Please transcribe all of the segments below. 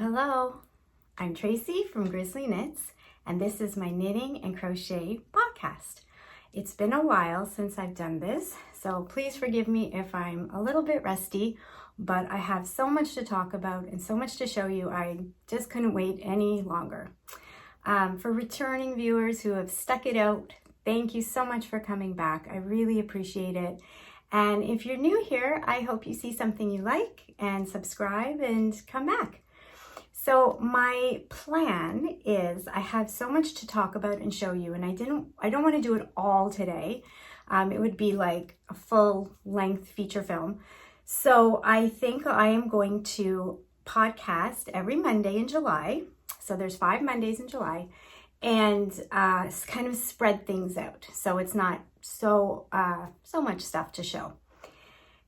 Hello. I'm Tracy from GrizzlieKnits, and this is my knitting and crochet podcast. It's been a while since I've done this, so please forgive me if I'm a little bit rusty, but I have so much to talk about and so much to show you, I just couldn't wait any longer. For returning viewers who have stuck it out, thank you so much for coming back. I really appreciate it. And if you're new here, I hope you see something you like and subscribe and come back. So my plan is I have so much to talk about and show you, and I don't want to do it all today. It would be like a full length feature film. So I think I am going to podcast every Monday in July. So there's 5 Mondays in July, and kind of spread things out. So it's not so much stuff to show.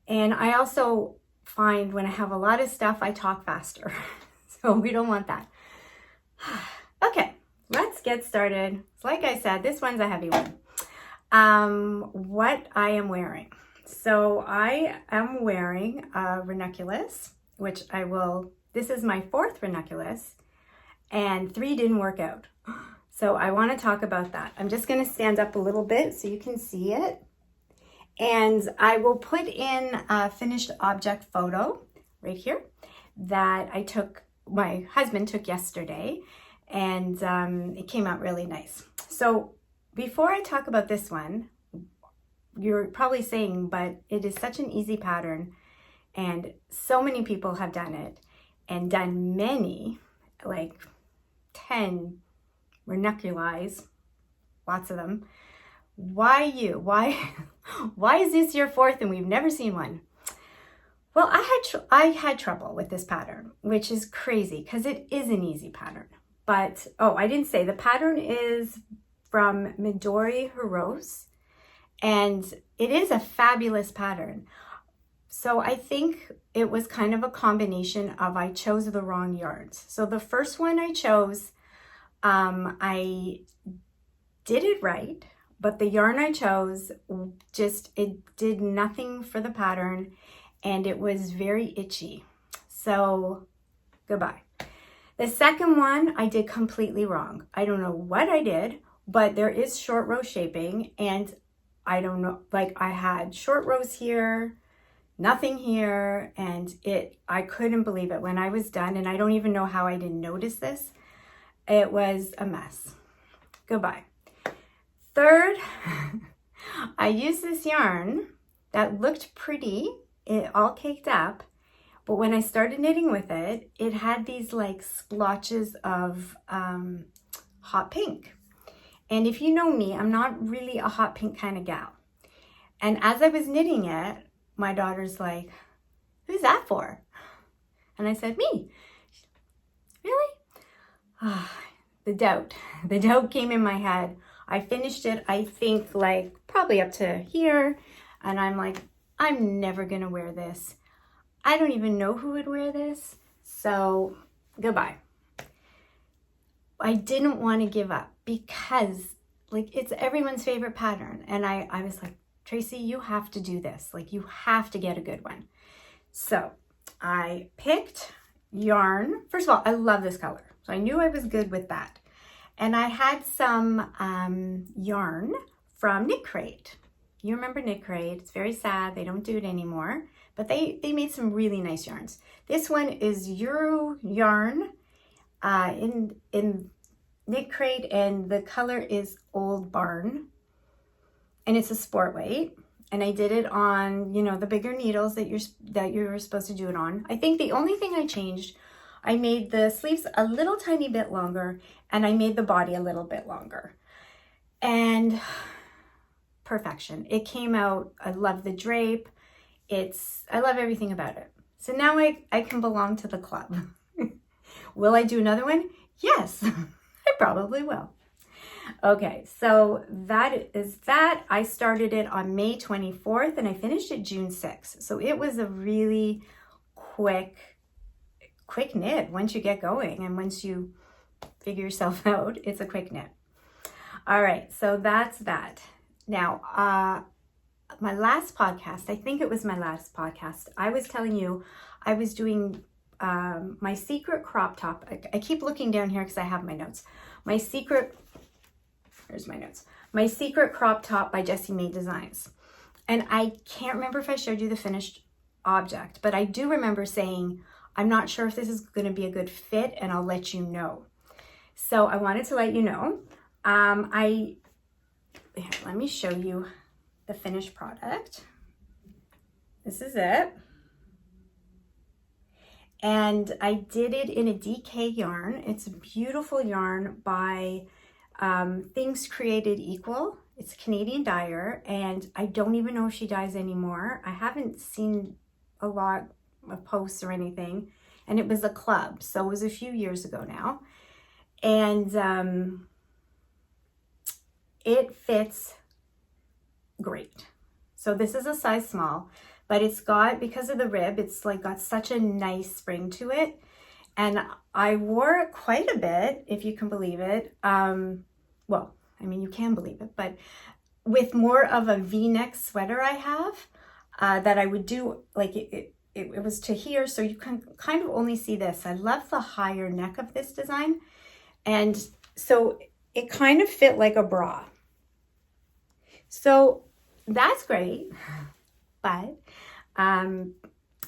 And I also find when I have a lot of stuff, I talk faster. So we don't want that. Okay, let's get started. Like I said, this one's a heavy one. What I am wearing. So I am wearing a Ranunculus, which this is my 4th Ranunculus, and 3 didn't work out. So I want to talk about that. I'm just going to stand up a little bit so you can see it. And I will put in a finished object photo right here that my husband took yesterday, and it came out really nice. So before I talk about this one, you're probably saying, but it is such an easy pattern and so many people have done it and done many, like 10 ranunculis, lots of them. Why you? Why is this your 4th and we've never seen one? Well, I had trouble with this pattern, which is crazy because it is an easy pattern. But, I didn't say, the pattern is from Midori Hirose, and it is a fabulous pattern. So I think it was kind of a combination of I chose the wrong yarns. So the first one I chose, I did it right, but the yarn I chose, it did nothing for the pattern, and it was very itchy. So goodbye. The second one I did completely wrong. I don't know what I did, but there is short row shaping, and I don't know, like I had short rows here, nothing here, and I couldn't believe it when I was done, and I don't even know how I didn't notice this. It was a mess. Goodbye. Third, I used this yarn that looked pretty, it all caked up, but when I started knitting with it, it had these like splotches of hot pink. And if you know me, I'm not really a hot pink kind of gal. And as I was knitting it, my daughter's like, "Who's that for?" And I said, "Me." Really? The doubt came in my head. I finished it, I think like probably up to here. And I'm like, I'm never gonna wear this. I don't even know who would wear this. So goodbye. I didn't want to give up because like it's everyone's favorite pattern. And I was like, Tracy, you have to do this. Like you have to get a good one. So I picked yarn. First of all, I love this color. So I knew I was good with that. And I had some yarn from Knit Crate. You remember Knit Crate. It's very sad. They don't do it anymore. But they made some really nice yarns. This one is Euro yarn in Knit Crate, and the color is Old Barn. And it's a sport weight. And I did it on, the bigger needles that you're supposed to do it on. I think the only thing I changed, I made the sleeves a little tiny bit longer, and I made the body a little bit longer. And perfection. It came out. I love the drape. I love everything about it. So now I can belong to the club. Will I do another one? Yes, I probably will. Okay, so that is that. I started it on May 24th and I finished it June 6th. So it was a really quick knit once you get going, and once you figure yourself out, it's a quick knit. All right, so that's that. Now, my last podcast, I think it was my last podcast, I was telling you I was doing my secret crop top. I keep looking down here because I have my notes. Here's my notes. My secret crop top by Maed Designs. And I can't remember if I showed you the finished object, but I do remember saying, I'm not sure if this is going to be a good fit, and I'll let you know. So I wanted to let you know. Let me show you the finished product. This is it. And I did it in a DK yarn. It's a beautiful yarn by Things Created Equal. It's a Canadian dyer, and I don't even know if she dyes anymore. I haven't seen a lot of posts or anything, and it was a club, so it was a few years ago now. And it fits great. So this is a size small, but it's got, because of the rib, it's like got such a nice spring to it. And I wore it quite a bit, if you can believe it. Well, I mean, you can believe it, but with more of a V-neck sweater I have, that I would do, like it was to here, so you can kind of only see this. I love the higher neck of this design. And so it kind of fit like a bra. So that's great. But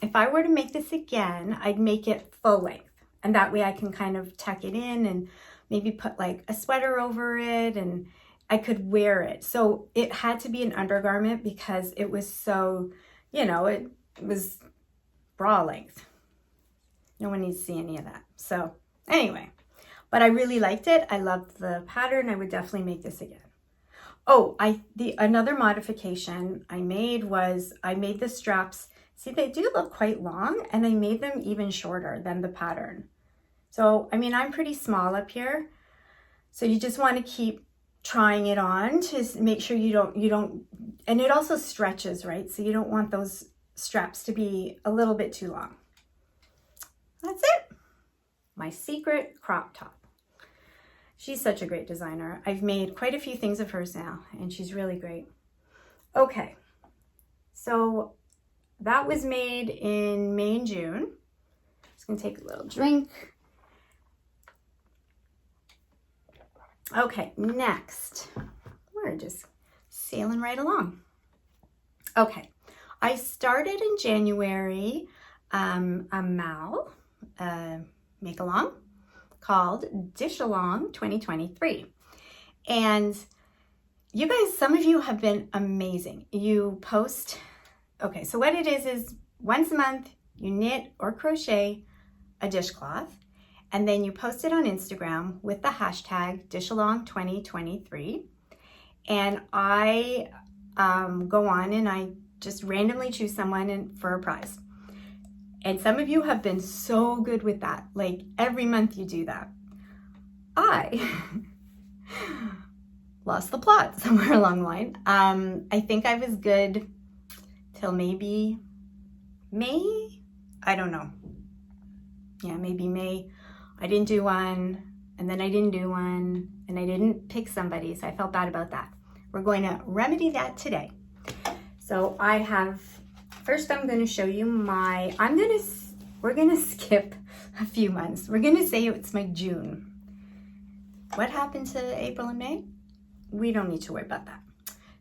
if I were to make this again, I'd make it full length. And that way I can kind of tuck it in and maybe put like a sweater over it, and I could wear it. So it had to be an undergarment because it was so, you know, it was bra length. No one needs to see any of that. So anyway, but I really liked it. I loved the pattern. I would definitely make this again. Oh, another modification I made was I made the straps. See, they do look quite long, and I made them even shorter than the pattern. So, I mean, I'm pretty small up here. So you just want to keep trying it on to make sure you don't, and it also stretches, right? So you don't want those straps to be a little bit too long. That's it. My secret crop top. She's such a great designer. I've made quite a few things of hers now, and she's really great. Okay, so that was made in May and June. Just gonna take a little drink. Okay, next, we're just sailing right along. Okay, I started in January a MAL, make along, called Dish Along 2023. And you guys, some of you have been amazing. You post, okay, so what it is once a month, you knit or crochet a dishcloth, and then you post it on Instagram with the hashtag DishAlong2023. And I go on and I just randomly choose someone for a prize. And some of you have been so good with that. Like every month you do that. I lost the plot somewhere along the line. I think I was good till maybe May. I don't know. Yeah, maybe May. I didn't do one, and then I didn't do one, and I didn't pick somebody, so I felt bad about that. We're going to remedy that today. So I have, first I'm going to show you my, we're going to skip a few months. We're going to say it's my June. What happened to April and May? We don't need to worry about that.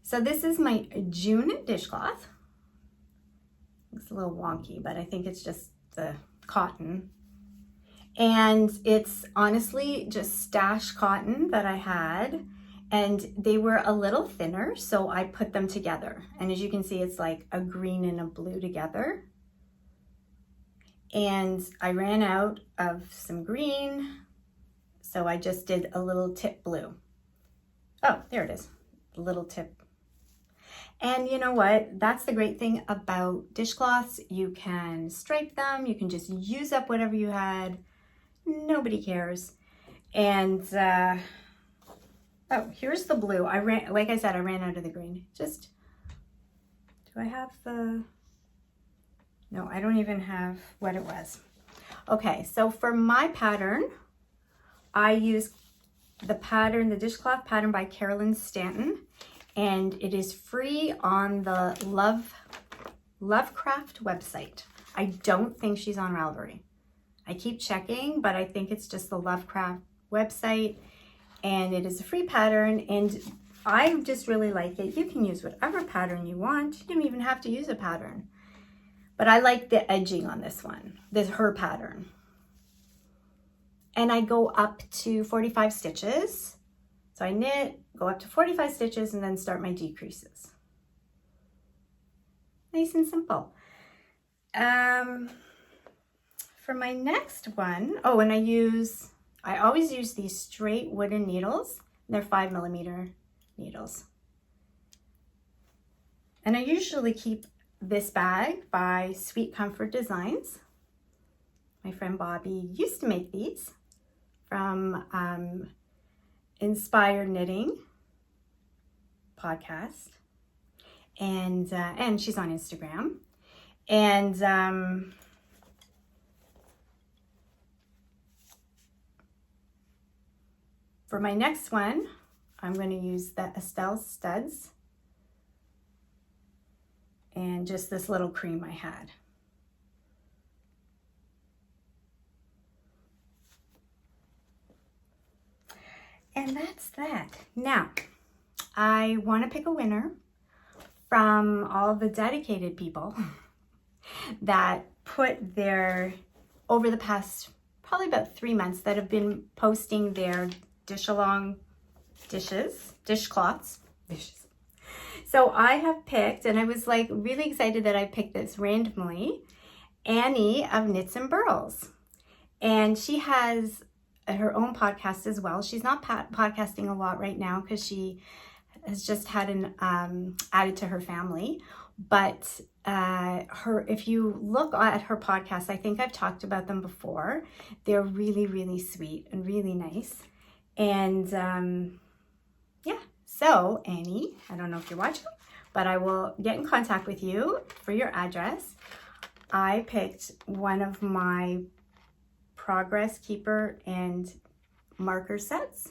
So this is my June dishcloth. It's a little wonky, but I think it's just the cotton. And it's honestly just stash cotton that I had, and they were a little thinner, so I put them together. And as you can see, it's like a green and a blue together. And I ran out of some green, so I just did a little tip blue. Oh, there it is, a little tip. And you know what? That's the great thing about dishcloths. You can stripe them, you can just use up whatever you had. Nobody cares. And oh, here's the blue. Like I said, I ran out of the green. Just, do I have the, no, I don't even have what it was. Okay, so for my pattern, I use the pattern, the dishcloth pattern by Carolyn Stanton, and it is free on the Lovecraft website. I don't think she's on Ravelry. I keep checking, but I think it's just the Lovecraft website, and it is a free pattern, and I just really like it. You can use whatever pattern you want. You don't even have to use a pattern. But I like the edging on this one. This is her pattern. And I go up to 45 stitches. So I knit, go up to 45 stitches, and then start my decreases. Nice and simple. For my next one, oh, and I always use these straight wooden needles. They're 5mm needles. And I usually keep this bag by Sweet Comfort Designs. My friend Bobby used to make these from Inspired Knitting podcast, and she's on Instagram. And for my next one, I'm going to use the Estelle studs and just this little cream I had. And that's that. Now, I want to pick a winner from all the dedicated people that put their, over the past probably about 3 months, that have been posting their dishcloths. So I have picked, and I was like really excited that I picked this randomly, Annie of Knits and Burls. And she has her own podcast as well. She's not podcasting a lot right now because she has just had an added to her family. But if you look at her podcast, I think I've talked about them before. They're really, really sweet and really nice. And yeah, so Annie, I don't know if you're watching, but I will get in contact with you for your address. I picked one of my Progress Keeper and marker sets.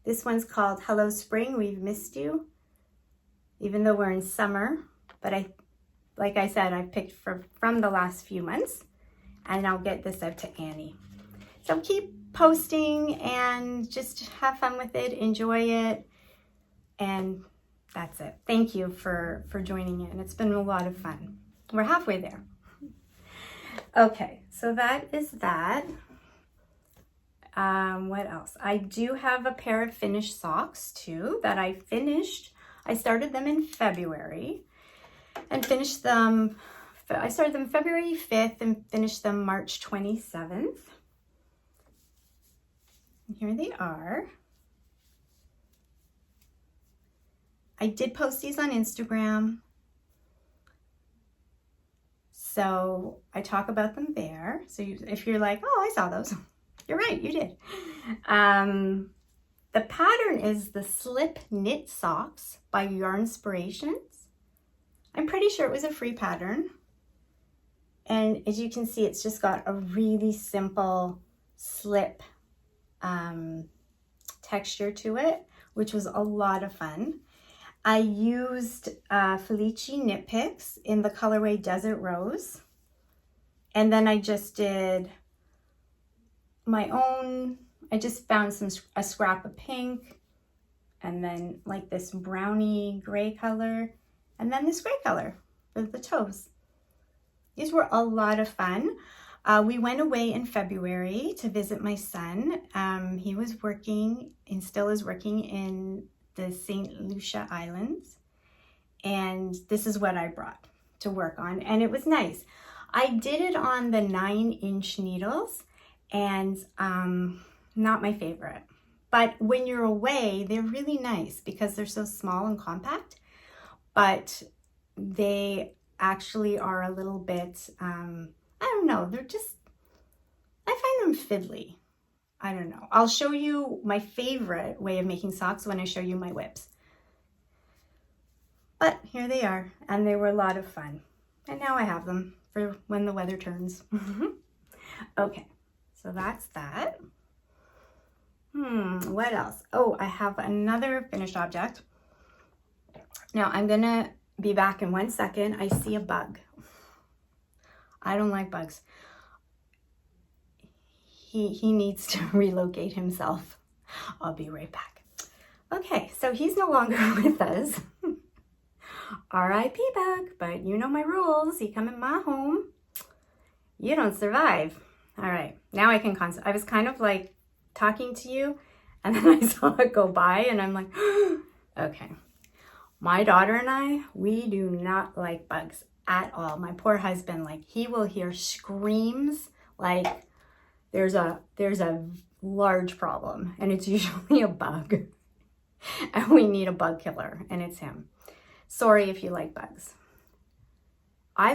This one's called Hello Spring, We've Missed You, even though we're in summer. But like I said, I picked from the last few months, and I'll get this out to Annie. So keep posting and just have fun with it, enjoy it, and that's it. Thank you for joining in. It's been a lot of fun. We're halfway there. Okay, so that is that. What else? I do have a pair of finished socks too that I finished. I started them in February and finished them. I started them February 5th and finished them March 27th. And here they are. I did post these on Instagram, so I talk about them there. So if you're like, oh, I saw those, you're right, you did. The pattern is the Slip Knit Socks by Yarnspiration. I'm pretty sure it was a free pattern. And as you can see, it's just got a really simple slip texture to it, which was a lot of fun. I used Felici Knit Picks in the colorway Desert Rose. And then I just did my own, I just found a scrap of pink, and then like this brownie gray color, and then this gray color for the toes. These were a lot of fun. We went away in February to visit my son. He was working and still is working in the St. Lucia Islands. And this is what I brought to work on. And it was nice. I did it on the 9-inch needles, and not my favorite. But when you're away, they're really nice because they're so small and compact. But they actually are a little bit, I don't know, they're just, I find them fiddly. I don't know. I'll show you my favorite way of making socks when I show you my whips. But here they are, and they were a lot of fun. And now I have them for when the weather turns. Okay, so that's that. What else? Oh, I have another finished object. Now I'm gonna be back in 1 second. I see a bug. I don't like bugs. he needs to relocate himself. I'll be right back. Okay, so he's no longer with us. R.I.P. Bug, but you know my rules. You come in my home, you don't survive. All right, now I can concentrate. I was kind of like talking to you, and then I saw it go by, and I'm like, okay. My daughter and I, we do not like bugs at all. My poor husband, like, he will hear screams like there's a large problem, and it's usually a bug, and we need a bug killer, and it's him. Sorry if you like bugs. I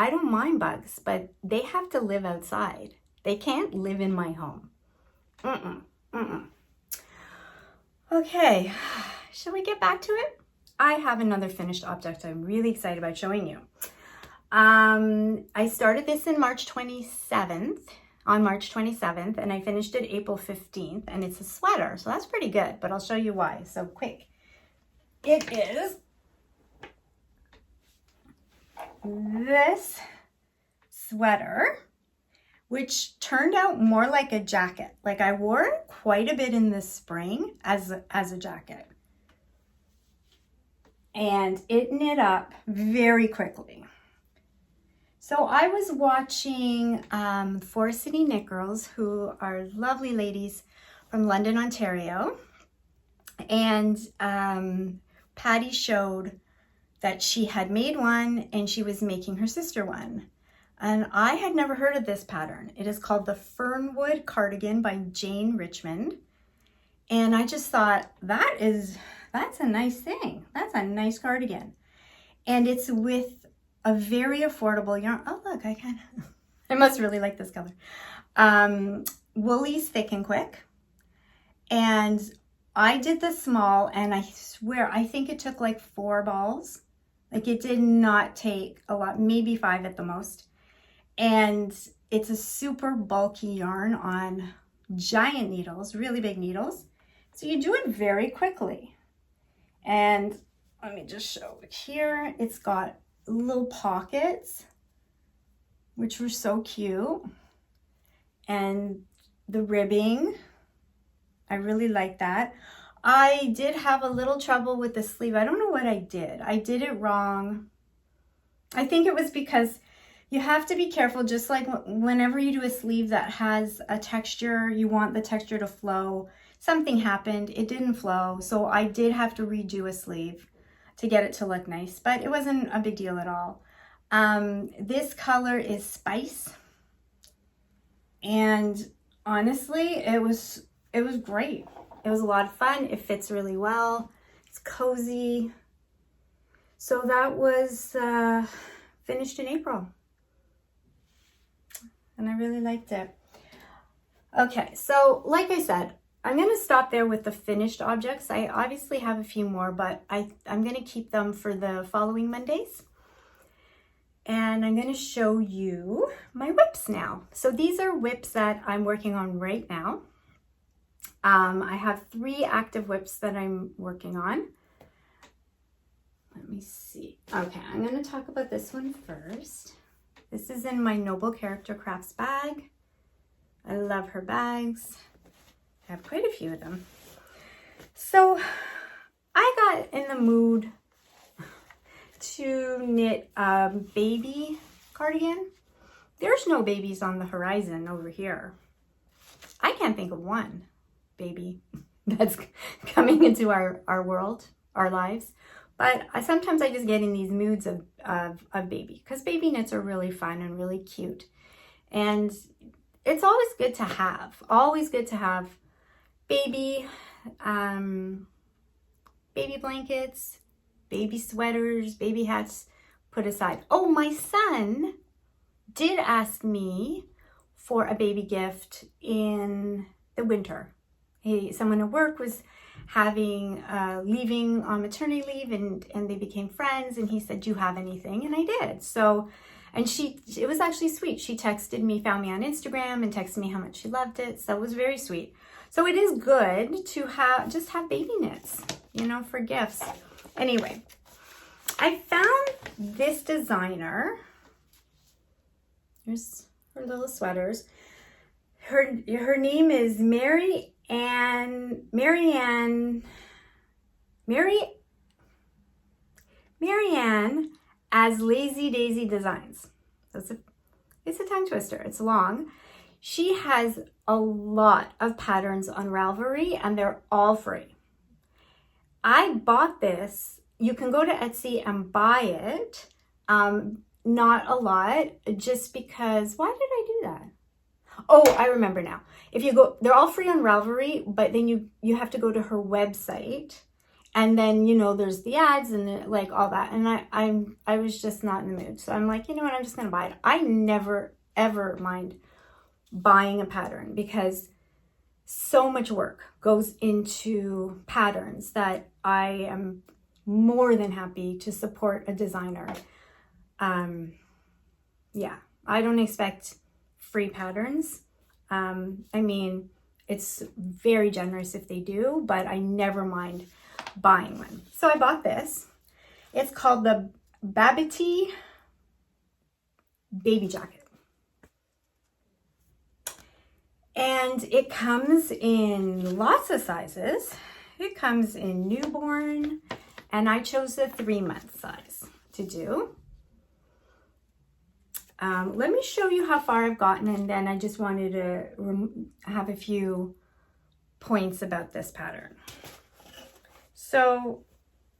don't mind bugs, but they have to live outside. They can't live in my home. Okay, shall we get back to it? I have another finished object I'm really excited about showing you. I started this in March 27th, and I finished it April 15th, and it's a sweater, so that's pretty good, but I'll show you why. So quick. It is this sweater, which turned out more like a jacket. Like, I wore it quite a bit in the spring as a jacket. And it knit up very quickly. So I was watching Forest City Knit Girls, who are lovely ladies from London, Ontario. And Patty showed that she had made one and she was making her sister one. And I had never heard of this pattern. It is called the Fernwood Cardigan by Jane Richmond. And I just thought, that's a nice thing. That's a nice cardigan. And it's with a very affordable yarn. Oh, look, I must really like this color. Woolly's Thick and Quick. And I did the small, and I swear, I think it took like 4 balls. Like, it did not take a lot, maybe 5 at the most. And it's a super bulky yarn on giant needles, really big needles. So you do it very quickly. And let me just show it here. It's got little pockets, which were so cute. And the ribbing, I really like that. I did have a little trouble with the sleeve. I don't know what I did. I did it wrong. I think it was because you have to be careful, just like whenever you do a sleeve that has a texture, you want the texture to flow. Something happened, it didn't flow, so I did have to redo a sleeve to get it to look nice, but it wasn't a big deal at all. This color is Spice, and honestly, it was great. It was a lot of fun. It fits really well. It's cozy. So that was finished in April. And I really liked it. Okay, so like I said, I'm going to stop there with the finished objects. I obviously have a few more, but I'm going to keep them for the following Mondays. And I'm going to show you my whips now. So these are whips that I'm working on right now. I have 3 active whips that I'm working on. Let me see. Okay, I'm going to talk about this one first. This is in my Noble Character Crafts bag. I love her bags. I have quite a few of them. So I got in the mood to knit a baby cardigan. There's no babies on the horizon over here. I can't think of one baby that's coming into our world, our lives. But sometimes I just get in these moods of baby, because baby knits are really fun and really cute. And it's always good to have baby blankets, baby sweaters, baby hats put aside. Oh, my son did ask me for a baby gift in the winter. Someone at work was leaving on maternity leave, and they became friends, and he said, do you have anything? And I did. So, and it was actually sweet. She texted me, found me on Instagram, and texted me how much she loved it. So it was very sweet. So it is good to just have baby knits, for gifts. Anyway, I found this designer. Here's her little sweaters. Her name is Mariannaslazydaisydesigns. So it's a tongue twister. It's long. She has a lot of patterns on Ravelry and they're all free. I bought this. You can go to Etsy and buy it. Not a lot, just because, why did I do that? Oh, I remember now. If you go, they're all free on Ravelry, but then you have to go to her website, and then, you know, there's the ads and like all that. And I was just not in the mood. So I'm like, you know what, I'm just going to buy it. I never, ever mind buying a pattern because so much work goes into patterns that I am more than happy to support a designer. Yeah, I don't expect free patterns. I mean, it's very generous if they do, but I never mind buying one. So I bought this. It's called the Babbity baby jacket. And it comes in lots of sizes. It comes in newborn, and I chose the 3-month size to do. Let me show you how far I've gotten, and then I just wanted to have a few points about this pattern. So,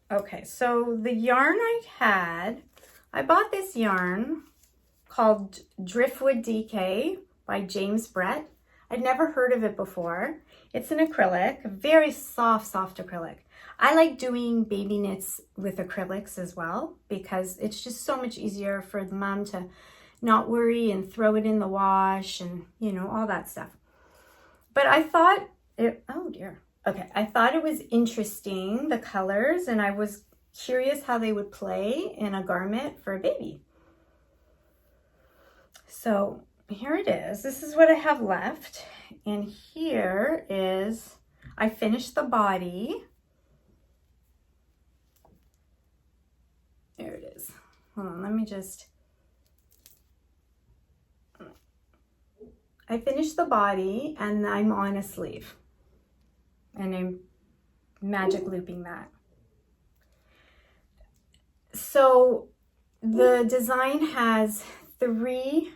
okay, so the yarn I bought this yarn called Driftwood DK by James Brett. I'd never heard of it before. It's an acrylic, very soft acrylic. I like doing baby knits with acrylics as well because it's just so much easier for the mom to not worry and throw it in the wash and, you know, all that stuff. But I thought oh dear. Okay, I thought it was interesting, the colors, and I was curious how they would play in a garment for a baby. So here it is. This is what I have left. And here is, I finished the body. There it is. Hold on, let me just, I finished the body and I'm on a sleeve. And I'm magic looping that. So the design has 3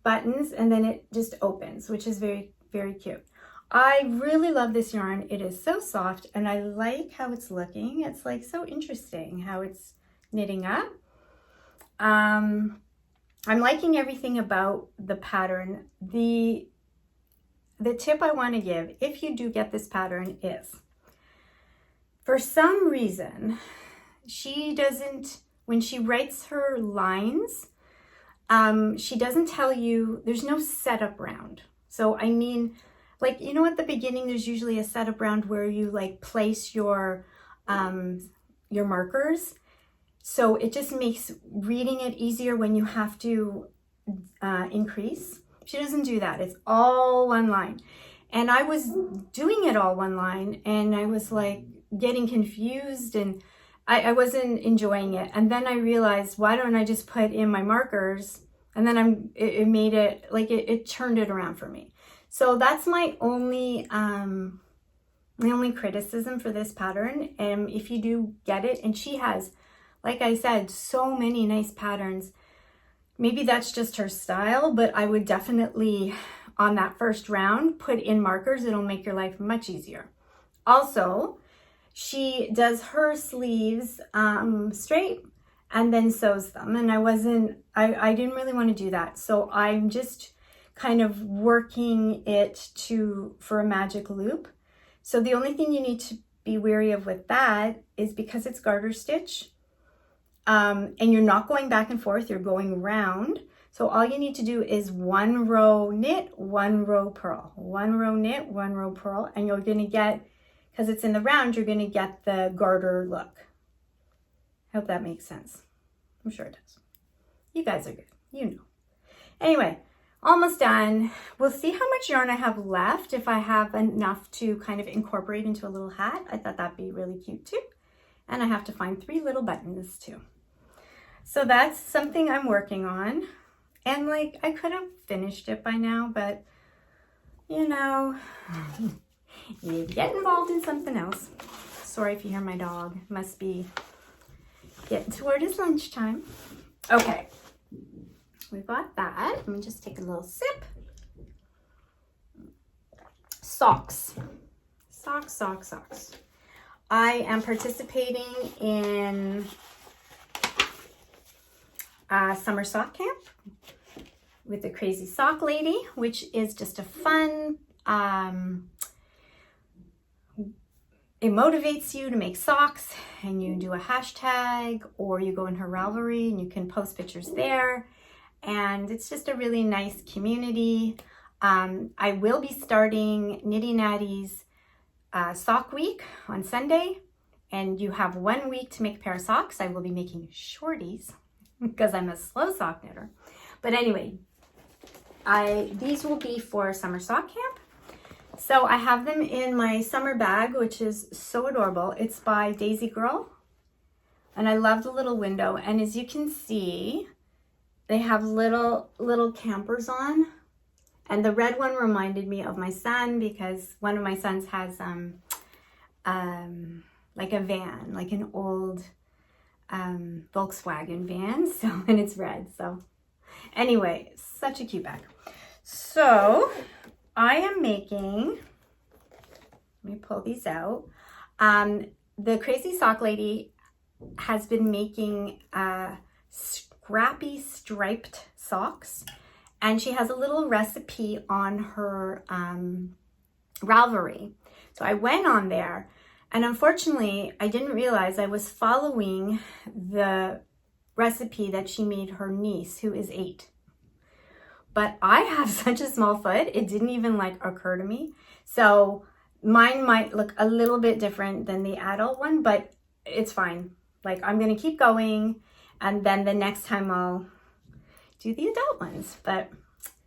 buttons and then it just opens, which is very, very cute. I really love this yarn. It is so soft and I like how it's looking. It's like so interesting how it's knitting up. I'm liking everything about the pattern. The tip I want to give, if you do get this pattern, is for some reason, she doesn't, when she writes her lines, she doesn't tell you, there's no setup round. So I mean, like, you know, at the beginning, there's usually a setup round where you like place your markers. So it just makes reading it easier when you have to increase. She doesn't do that. It's all one line. And I was doing it all one line and I was like getting confused and I wasn't enjoying it. And then I realized, why don't I just put in my markers? And then it made it, like it turned it around for me. So that's my only criticism for this pattern. And if you do get it, and she has, like I said, so many nice patterns. Maybe that's just her style, but I would definitely, on that first round, put in markers. It'll make your life much easier. Also, she does her sleeves straight and then sews them. And I didn't really want to do that. So I'm just kind of working it for a magic loop. So the only thing you need to be wary of with that is because it's garter stitch, and you're not going back and forth, you're going round. So all you need to do is 1 row knit, 1 row purl, 1 row knit, 1 row purl, and you're going to get, because it's in the round, you're going to get the garter look. I hope that makes sense. I'm sure it does. You guys are good, you know. Anyway, almost done. We'll see how much yarn I have left, if I have enough to kind of incorporate into a little hat. I thought that'd be really cute too. And I have to find 3 little buttons too. So that's something I'm working on. And like, I could have finished it by now, but you know, you get involved in something else. Sorry if you hear my dog. Must be getting toward his lunchtime. Okay, we've got that. Let me just take a little sip. Socks. Socks, socks, socks. I am participating in a summer sock camp with the Crazy Sock Lady, which is just a fun, it motivates you to make socks, and you do a hashtag, or you go in her Ravelry and you can post pictures there. And it's just a really nice community. I will be starting Nitty Natty's sock week on Sunday, and you have 1 week to make a pair of socks. I will be making shorties because I'm a slow sock knitter. But anyway, these will be for summer sock camp. So I have them in my summer bag, which is so adorable. It's by Daisy Girl, and I love the little window. And as you can see, they have little campers on. And the red one reminded me of my son, because one of my sons has like a van, like an old Volkswagen van. So, and it's red. So anyway, such a cute bag. So I am making, let me pull these out. The Crazy Sock Lady has been making scrappy striped socks, and she has a little recipe on her Ravelry. So I went on there, and unfortunately I didn't realize I was following the recipe that she made her niece, who is 8. But I have such a small foot, it didn't even like occur to me. So mine might look a little bit different than the adult one, but it's fine. Like, I'm gonna keep going, and then the next time I'll do the adult ones. But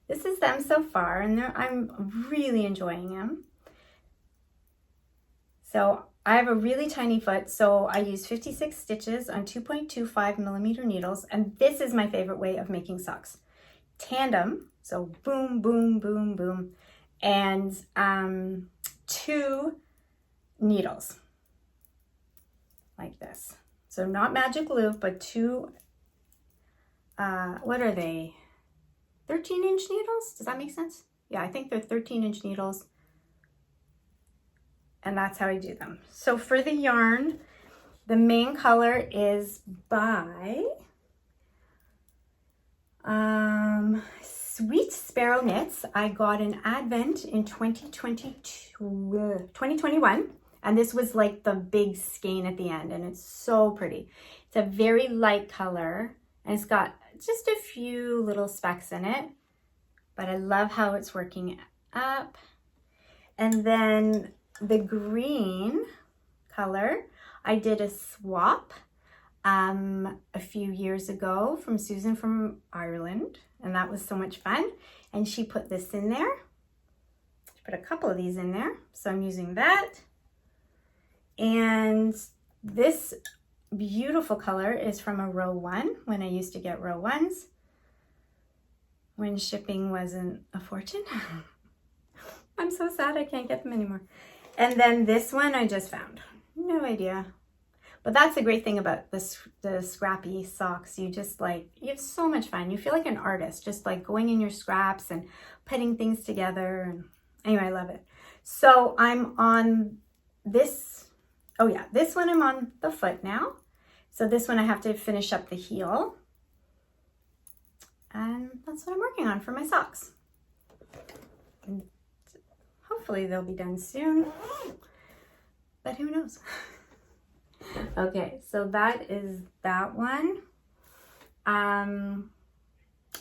this is them so far, and I'm really enjoying them. So I have a really tiny foot, so I use 56 stitches on 2.25 millimeter needles, and this is my favorite way of making socks. Tandem, so boom, boom, boom, boom, and 2 needles like this. So not magic loop, but 2, what are they? 13-inch needles? Does that make sense? Yeah, I think they're 13-inch needles. And that's how I do them. So for the yarn, the main color is by Sweet Sparrow Knits. I got an advent in 2021, and this was like the big skein at the end, and it's so pretty. It's a very light color, and it's got just a few little specks in it, but I love how it's working up. And then the green color, I did a swap a few years ago from Susan from Ireland, and that was so much fun. And she put this in there. She put a couple of these in there, so I'm using that. And this beautiful color is from a row 1, when I used to get row 1s, when shipping wasn't a fortune. I'm so sad I can't get them anymore. And then this one I just found. No idea. But that's the great thing about the Scrappy Socks. You just like, you have so much fun. You feel like an artist, just like going in your scraps and putting things together. And anyway, I love it. So I'm on this, oh yeah, this one I'm on the foot now. So this one I have to finish up the heel. And that's what I'm working on for my socks. And hopefully they'll be done soon, but who knows? Okay, so that is that one.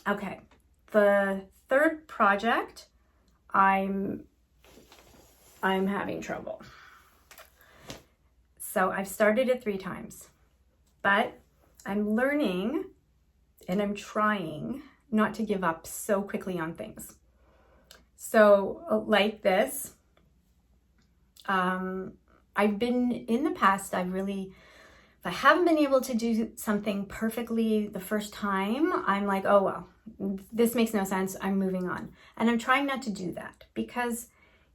Okay, the third project, I'm having trouble. So I've started it 3 times, but I'm learning and I'm trying not to give up so quickly on things. So like this, I've been, in the past, I've really if I haven't been able to do something perfectly the first time, I'm like, oh, well, this makes no sense. I'm moving on. And I'm trying not to do that because,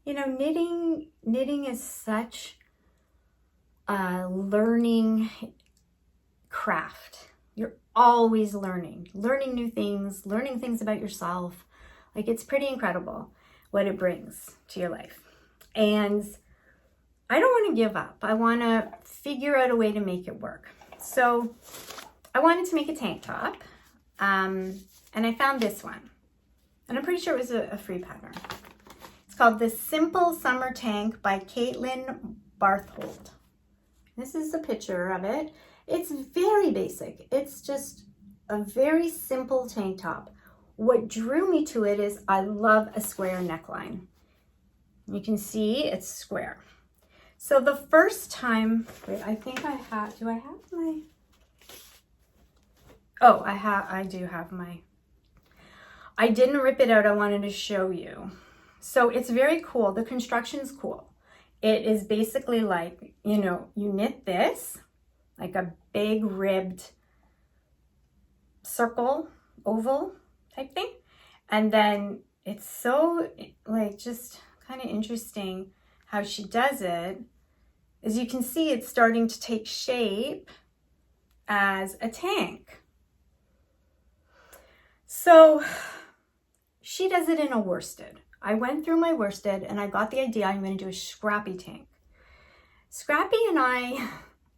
you know, knitting is such a learning craft. You're always learning new things, learning things about yourself. Like, it's pretty incredible what it brings to your life. And I don't want to give up. I want to figure out a way to make it work. So I wanted to make a tank top. And I found this one. And I'm pretty sure it was a free pattern. It's called The Simple Summer Tank by Kaitlin Barthold. This is a picture of it. It's very basic. It's just a very simple tank top. What drew me to it is I love a square neckline. You can see it's square. So the first time, wait, I think I have, do I have my, oh, I do have my, I didn't rip it out. I wanted to show you. So it's very cool. The construction's cool. It is basically like, you know, you knit this, like a big ribbed circle, oval type thing. And then it's so like just kind of interesting how she does it. As you can see, it's starting to take shape as a tank. So she does it in a worsted. I went through my worsted and I got the idea I'm going to do a scrappy tank. Scrappy and I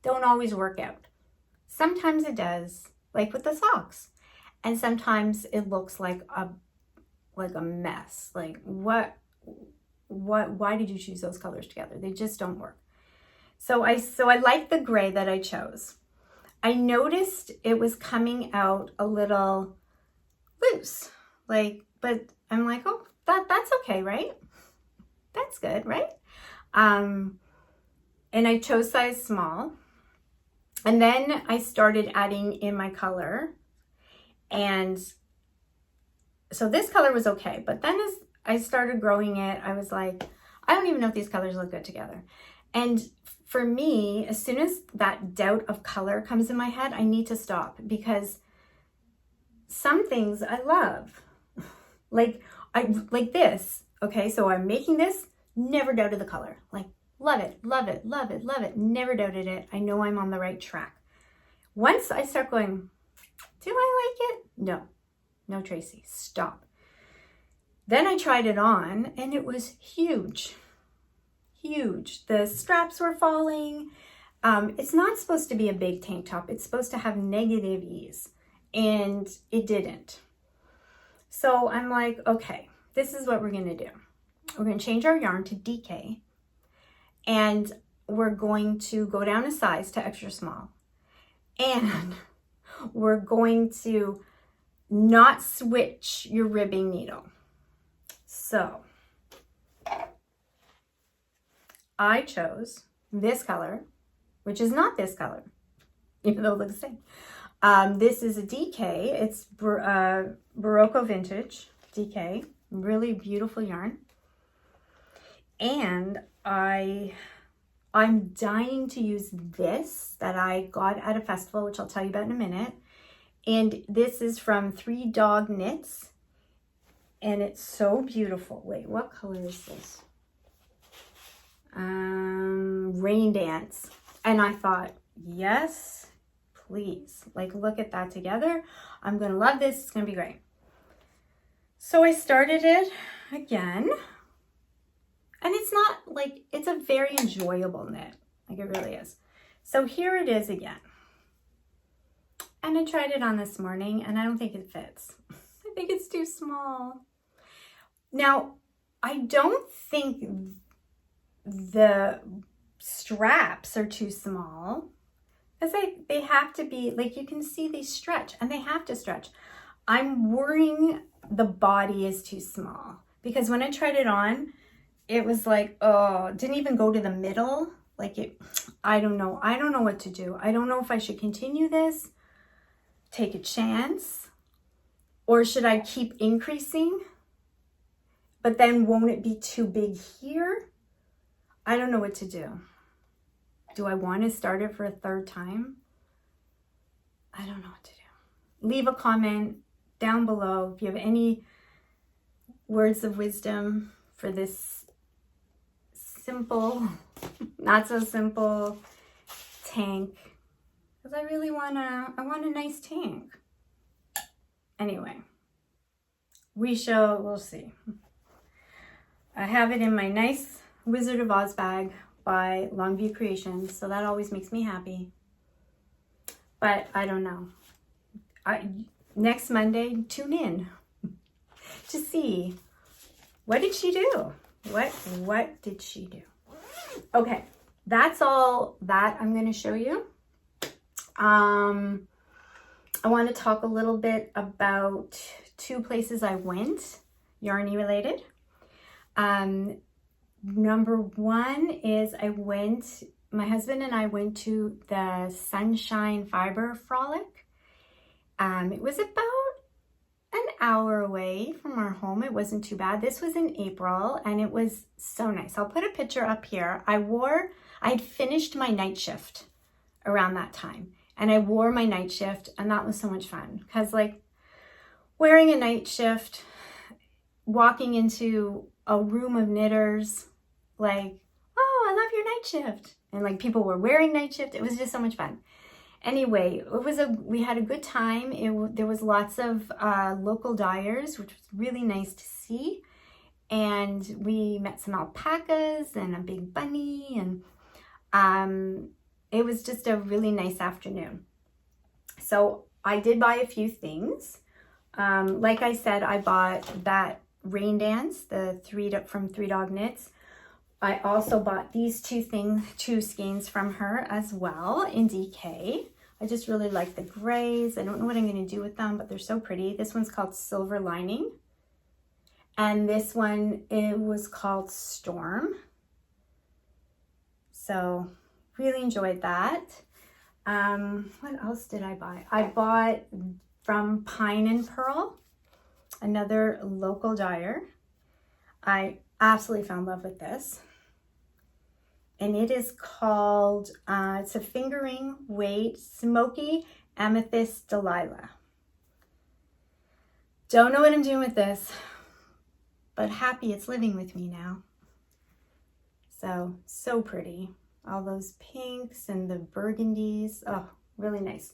don't always work out. Sometimes it does, like with the socks. And sometimes it looks like a mess. Like why did you choose those colors together? They just don't work. So I like the gray that I chose. I noticed it was coming out a little loose, but I'm like, oh, that's okay, right? That's good, right? And I chose size small. And then I started adding in my color. And so this color was okay. But then as I started growing it, I was like, I don't even know if these colors look good together. And for me, as soon as that doubt of color comes in my head, I need to stop because some things I love, like this. Okay, so I'm making this, never doubted the color. Like, love it, love it, love it, love it. Never doubted it. I know I'm on the right track. Once I start going, do I like it? No, Tracy, stop. Then I tried it on and it was huge. Huge. The straps were falling. It's not supposed to be a big tank top. It's supposed to have negative ease, and it didn't. So I'm like, okay, this is what we're going to do. We're going to change our yarn to DK, and we're going to go down a size to extra small, and we're going to not switch your ribbing needle. So I chose this color, which is not this color, even though it looks the same. This is a DK. It's Barocco Vintage DK. Really beautiful yarn. And I'm dying to use this that I got at a festival, which I'll tell you about in a minute. And this is from 3 Dog Knits. And it's so beautiful. Wait, what color is this? Rain Dance. And I thought, yes, please. Like, look at that together. I'm going to love this. It's going to be great. So I started it again. And it's not like, it's a very enjoyable knit. Like, it really is. So here it is again. And I tried it on this morning and I don't think it fits. I think it's too small. Now, I don't think the straps are too small because they have to be, like, you can see they stretch and they have to stretch. I'm worrying the body is too small because when I tried it on, it was like, oh, it didn't even go to the middle. Like, I don't know. I don't know what to do. I don't know if I should continue this, take a chance, or should I keep increasing? But then won't it be too big here? I don't know what to do. Do I want to start it for a third time? I don't know what to do. Leave a comment down below if you have any words of wisdom for this simple, not so simple tank. Because I really want a nice tank. Anyway, we'll see. I have it in my nice Wizard of Oz bag by Longview Creations, so that always makes me happy. But I don't know. Next Monday, tune in to see what did she do? What did she do? Okay, that's all that I'm going to show you. I want to talk a little bit about 2 places I went, yarny related. Number 1 is my husband and I went to the Sunshine Fiber Frolic. It was about an hour away from our home. It wasn't too bad. This was in April and it was so nice. I'll put a picture up here. I'd finished my night shift around that time and I wore my night shift and that was so much fun because like wearing a night shift, walking into a room of knitters, like, oh, I love your night shift. And like people were wearing night shift. It was just so much fun. Anyway, we had a good time. There was lots of local dyers, which was really nice to see. And we met some alpacas and a big bunny. And it was just a really nice afternoon. So I did buy a few things. Like I said, I bought that Rain Dance, from 3 Dog Knits. I also bought these 2 skeins from her as well in DK. I just really like the grays. I don't know what I'm going to do with them, but they're so pretty. This one's called Silver Lining. And this one, it was called Storm. So really enjoyed that. What else did I buy? I bought from Pine and Pearl, another local dyer. I absolutely fell in love with this. And it is called, it's a fingering weight Smoky Amethyst Delilah. Don't know what I'm doing with this, but happy it's living with me now. So pretty. All those pinks and the burgundies. Oh, really nice.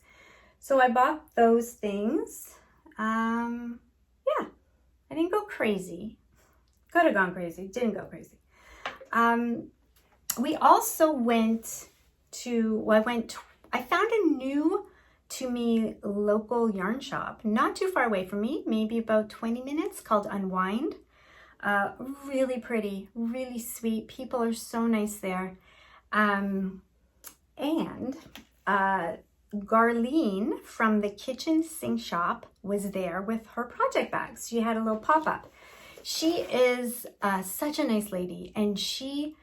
So I bought those things. Yeah, I didn't go crazy. Could have gone crazy, didn't go crazy. We also went to, I found a new to me local yarn shop, not too far away from me, maybe about 20 minutes, called Unwind. Really pretty, really sweet. People are so nice there. And Garlene from the Kitchen Sink Shop was there with her project bags. She had a little pop-up. She is such a nice lady, and she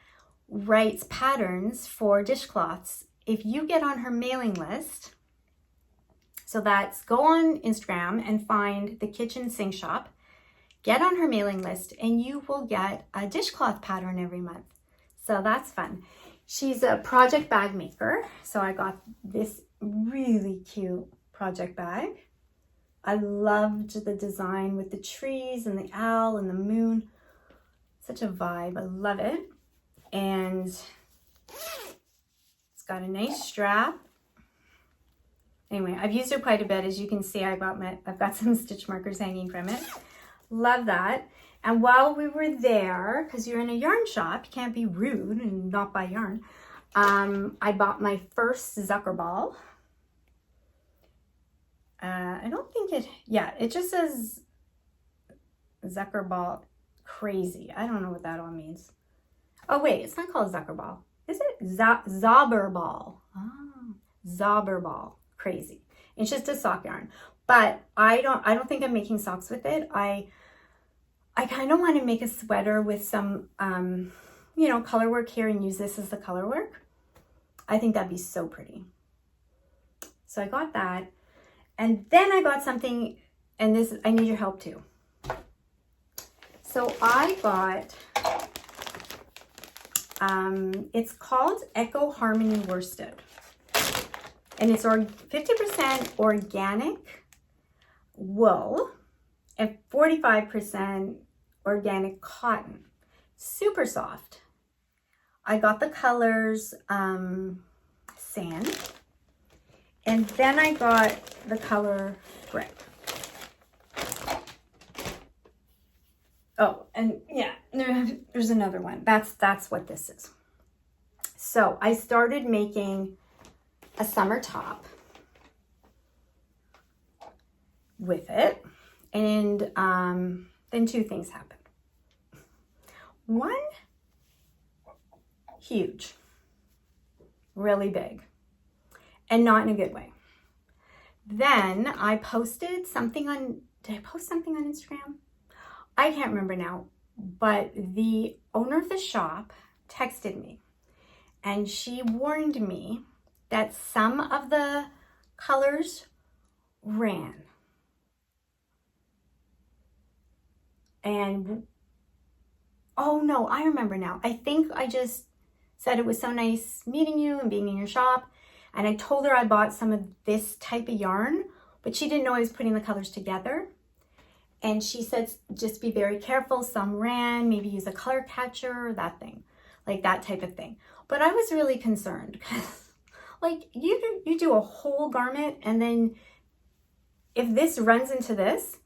writes patterns for dishcloths. If you get on her mailing list, so that's go on Instagram and find the Kitchen Sink Shop, get on her mailing list, and you will get a dishcloth pattern every month. So that's fun. She's a project bag maker. So I got this really cute project bag. I loved the design with the trees and the owl and the moon. Such a vibe. I love it. And it's got a nice strap. Anyway, I've used it quite a bit. As you can see, I've got some stitch markers hanging from it. Love that. And while we were there, because you're in a yarn shop, you can't be rude and not buy yarn, I bought my first Zucker ball. I don't think it just says Zucker ball crazy. I don't know what that all means. Oh wait, it's not called Zucker ball. Is it? Zobber ball. Oh, Zobber ball. Crazy. It's just a sock yarn. But I don't think I'm making socks with it. I kind of want to make a sweater with some, color work here and use this as the color work. I think that'd be so pretty. So I got that. And then I got something, and this, I need your help too. So I got, it's called Echo Harmony Worsted. And it's 50% organic wool and 45% organic cotton. Super soft. I got the colors sand, and then I got the color brick. Oh, and yeah, there's another one. That's what this is. So I started making a summer top with it, and then two things happened. One, huge, really big, and not in a good way. Then I posted something on, did I post something on Instagram? I can't remember now, but the owner of the shop texted me, and she warned me that some of the colors ran. And, oh no, I remember now. I think I just said it was so nice meeting you and being in your shop. And I told her I bought some of this type of yarn, but she didn't know I was putting the colors together. And she said, just be very careful. Some ran, maybe use a color catcher, that thing, like that type of thing. But I was really concerned because like you do a whole garment, and then if this runs into this,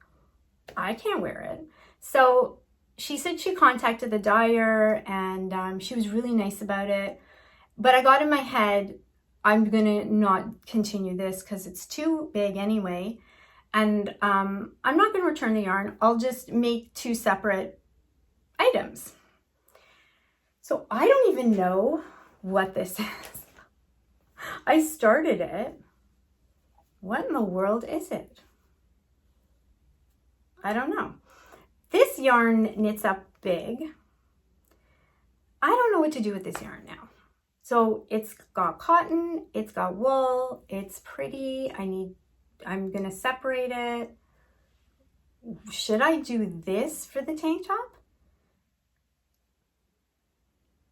I can't wear it. So she said she contacted the dyer, and she was really nice about it. But I got in my head, I'm gonna not continue this because it's too big anyway. And I'm not gonna return the yarn. I'll just make two separate items. So I don't even know what this is. I started it. What in the world is it? I don't know. This yarn knits up big. I don't know what to do with this yarn now. So it's got cotton, it's got wool, it's pretty. I'm gonna separate it. Should I do this for the tank top?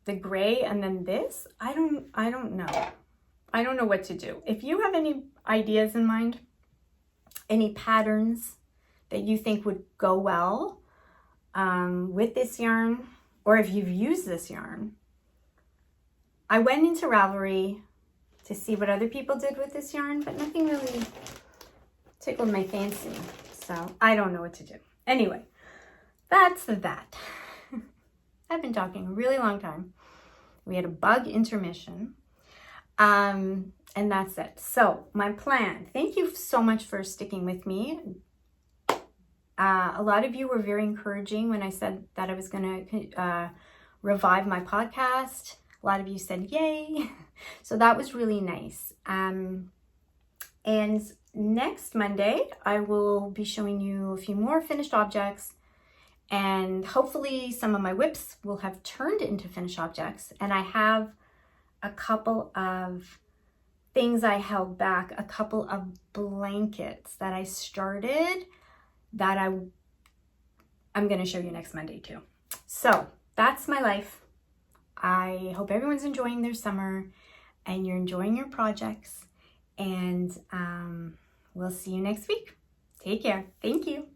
The gray and then this? I don't know. I don't know what to do. If you have any ideas in mind, any patterns that you think would go well with this yarn, or if you've used this yarn. I went into Ravelry to see what other people did with this yarn, but nothing really tickled my fancy. So I don't know what to do. Anyway, that's that. I've been talking a really long time. We had a bug intermission. And that's it. So my plan, thank you so much for sticking with me. A lot of you were very encouraging when I said that I was going to revive my podcast. A lot of you said, yay. So that was really nice. And next Monday, I will be showing you a few more finished objects, and hopefully some of my whips will have turned into finished objects. And I have a couple of things I held back, a couple of blankets that I started that I'm going to show you next Monday too. So that's my life. I hope everyone's enjoying their summer and you're enjoying your projects, and we'll see you next week. Take care. Thank you.